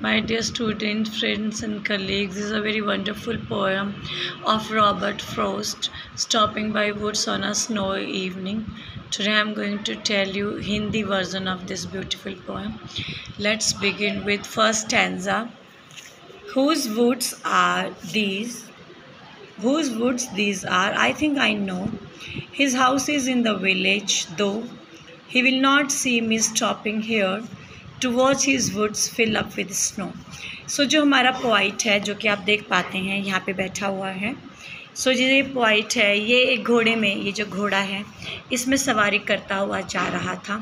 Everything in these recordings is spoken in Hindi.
My dear students, friends, and colleagues, this is a very wonderful poem of Robert Frost, Stopping by Woods on a Snowy Evening. Today I am going to tell you Hindi version of this beautiful poem. Let's begin with first stanza. Whose woods are these? Whose woods these are? I think I know. His house is in the village, though he will not see me stopping here to watch his woods fill up with snow. So जो हमारा पोइट है, जो कि आप देख पाते हैं यहाँ पे बैठा हुआ है, सो ये पोइट है, ये एक घोड़े में, ये जो घोड़ा है इसमें सवारी करता हुआ जा रहा था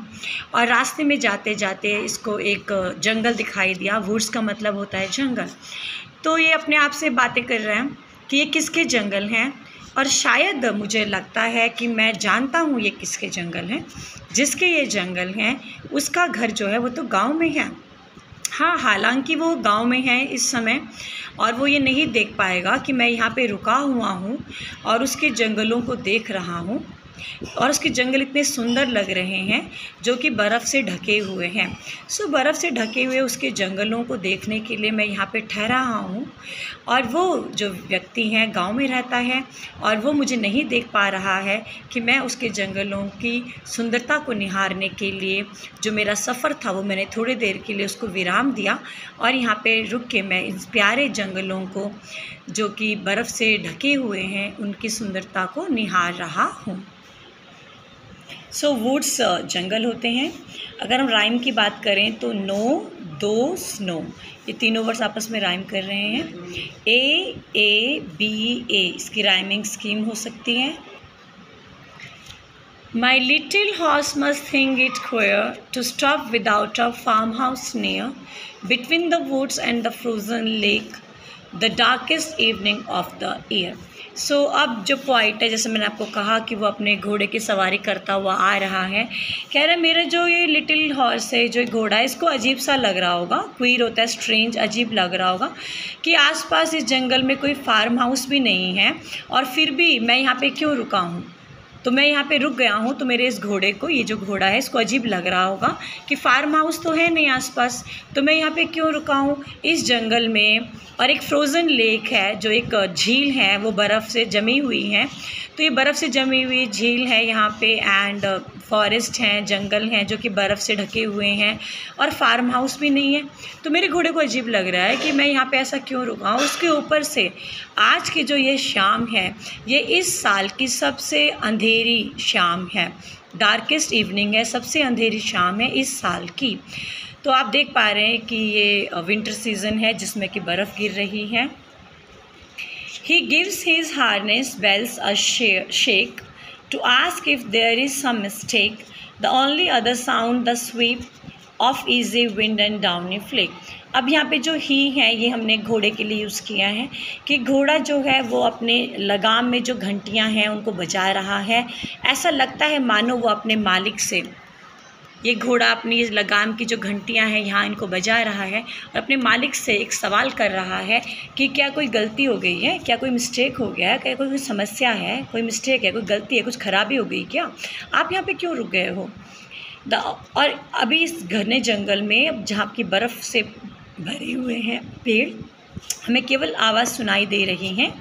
और रास्ते में जाते जाते इसको एक जंगल दिखाई दिया। वुड्स का मतलब होता है जंगल। तो ये अपने आप से बातें कर रहे हैं कि ये किसके जंगल हैं, और शायद मुझे लगता है कि मैं जानता हूँ ये किसके जंगल हैं। जिसके ये जंगल हैं उसका घर जो है वो तो गांव में है। हाँ, हालांकि वो गांव में है इस समय और वो ये नहीं देख पाएगा कि मैं यहाँ पे रुका हुआ हूँ और उसके जंगलों को देख रहा हूँ, और उसके जंगल इतने सुंदर लग रहे हैं जो कि बर्फ़ से ढके हुए हैं। सो बर्फ़ से ढके हुए उसके जंगलों को देखने के लिए मैं यहाँ पे ठहरा हूँ, और वो जो व्यक्ति हैं गांव में रहता है और वो मुझे नहीं देख पा रहा है कि मैं उसके जंगलों की सुंदरता को निहारने के लिए जो मेरा सफ़र था वो मैंने थोड़ी देर के लिए उसको विराम दिया और यहाँ पे रुक के मैं इन प्यारे जंगलों को जो कि बर्फ़ से ढके हुए हैं उनकी सुंदरता को निहार रहा हूँ। सो वुड्स जंगल होते हैं। अगर हम राइम की बात करें तो नो, दो, स्नो, ये तीनों वर्ड्स आपस में राइम कर रहे हैं। ए बी ए इसकी राइमिंग स्कीम हो सकती है। My little horse must think it queer to stop without a farmhouse near, between the woods and the frozen lake, the darkest evening of the year. सो अब जो पॉइंट है, जैसे मैंने आपको कहा कि वो अपने घोड़े की सवारी करता हुआ आ रहा है, कह रहा है मेरा जो ये लिटिल हॉर्स है, जो घोड़ा है, इसको अजीब सा लग रहा होगा, क्वीर होता है स्ट्रेंज, अजीब लग रहा होगा कि आसपास इस जंगल में कोई फार्म हाउस भी नहीं है और फिर भी मैं यहाँ पे क्यों रुका हूँ। तो मैं यहाँ पे रुक गया हूँ तो मेरे इस घोड़े को, ये जो घोड़ा है, इसको अजीब लग रहा होगा कि फार्म हाउस तो है नहीं आसपास, तो मैं यहाँ पे क्यों रुका हूँ इस जंगल में। और एक फ्रोज़न लेक है, जो एक झील है, वो बर्फ़ से जमी हुई है। तो ये बर्फ़ से जमी हुई झील है यहाँ पे, एंड फॉरेस्ट हैं, जंगल हैं जो कि बर्फ़ से ढके हुए हैं, और फार्म हाउस भी नहीं है। तो मेरे घोड़े को अजीब लग रहा है कि मैं यहाँ पे ऐसा क्यों रुका हूँ। उसके ऊपर से आज की जो ये शाम है, ये इस साल की सबसे अंधेरी शाम है, डार्केस्ट इवनिंग है, सबसे अंधेरी शाम है इस साल की। तो आप देख पा रहे हैं कि ये विंटर सीज़न है जिसमें कि बर्फ़ गिर रही है। He gives his harness bells a shake to ask if there is some mistake. The only other sound the sweep of easy wind and downy flake. अब यहाँ पे जो ही है ये हमने घोड़े के लिए यूज़ किया है कि घोड़ा जो है वो अपने लगाम में जो घंटियाँ हैं उनको बजा रहा है। ऐसा लगता है मानो वो अपने मालिक से, ये घोड़ा अपनी इस लगाम की जो घंटियां हैं यहाँ इनको बजा रहा है और अपने मालिक से एक सवाल कर रहा है कि क्या कोई गलती हो गई है, क्या कोई मिस्टेक हो गया है, क्या कोई समस्या है, कोई मिस्टेक है, कोई गलती है, कुछ ख़राबी हो गई क्या, आप यहाँ पे क्यों रुक गए हो। और अभी इस घने जंगल में जहाँ की बर्फ़ से भरे हुए हैं पेड़, हमें केवल आवाज़ सुनाई दे रही हैं।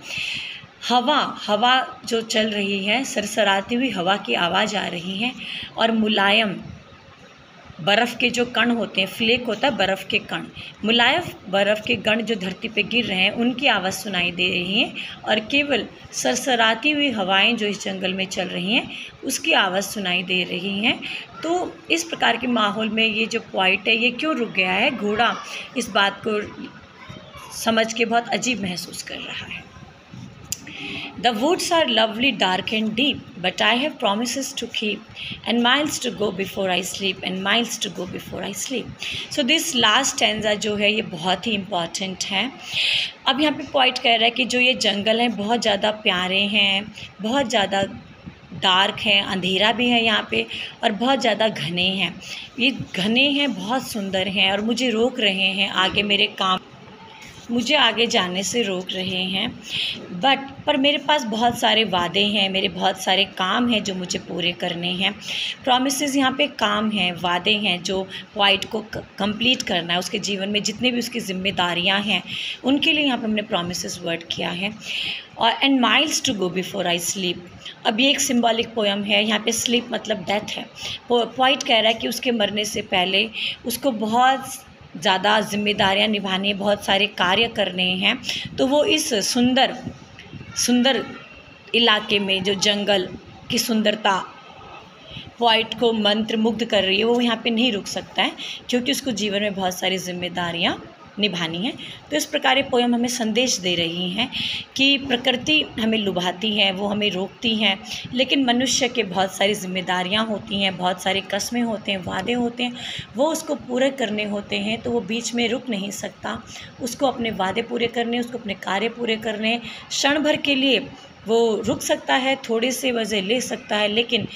हवा जो चल रही है, सरसराती हुई हवा की आवाज़ आ रही है, और मुलायम बर्फ़ के जो कण होते हैं, फ्लेक होता है बर्फ़ के कण, मुलायम बर्फ़ के कण जो धरती पे गिर रहे हैं उनकी आवाज़ सुनाई दे रही है, और केवल सरसराती हुई हवाएं जो इस जंगल में चल रही हैं उसकी आवाज़ सुनाई दे रही हैं। तो इस प्रकार के माहौल में ये जो पॉइंट है ये क्यों रुक गया है, घोड़ा इस बात को समझ के बहुत अजीब महसूस कर रहा है। The woods are lovely, dark and deep, but I have promises to keep, and miles to go before I sleep, and miles to go before I sleep. So this last stanza जो है ये बहुत ही important है। अब यहाँ पे पॉइंट कह रहा है कि जो ये जंगल हैं बहुत ज़्यादा प्यारे हैं, बहुत ज़्यादा डार्क हैं, अंधेरा भी है यहाँ पे, और बहुत ज़्यादा घने हैं। ये घने हैं, बहुत सुंदर हैं और मुझे रोक रहे हैं आगे मेरे काम। मुझे आगे जाने से रोक रहे हैं। पर मेरे पास बहुत सारे वादे हैं, मेरे बहुत सारे काम हैं जो मुझे पूरे करने हैं। प्रॉमिसेस यहाँ पे काम हैं, वादे हैं जो पॉइंट को कंप्लीट करना है। उसके जीवन में जितने भी उसकी जिम्मेदारियाँ हैं उनके लिए यहाँ पे हमने प्रॉमिसेस वर्ड किया है। और and miles to go before I sleep. अब ये एक सिंबॉलिक पोयम है। यहाँ पे स्लीप मतलब डेथ है। पॉइंट कह रहा है कि उसके मरने से पहले उसको बहुत ज़्यादा जिम्मेदारियां निभानी, बहुत सारे कार्य करने हैं। तो वो इस सुंदर इलाके में जो जंगल की सुंदरता पॉइंट को मंत्र मुग्ध कर रही है, वो यहाँ पे नहीं रुक सकता है क्योंकि उसको जीवन में बहुत सारी जिम्मेदारियां निभानी है। तो इस प्रकार ये पोयम हमें संदेश दे रही हैं कि प्रकृति हमें लुभाती है, वो हमें रोकती हैं, लेकिन मनुष्य के बहुत सारी जिम्मेदारियां होती हैं, बहुत सारे कस्में होते हैं, वादे होते हैं, वो उसको पूरे करने होते हैं। तो वो बीच में रुक नहीं सकता, उसको अपने वादे पूरे करने, उसको अपने कार्य पूरे करने। क्षण भर के लिए वो रुक सकता है, थोड़े से मज़े ले सकता है, लेकिन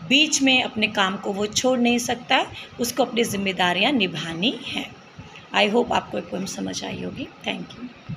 बीच में अपने काम को वो छोड़ नहीं सकता है, उसको अपनी जिम्मेदारियां निभानी हैं। आई होप आपको ये पोएम समझ आई होगी। Thank you.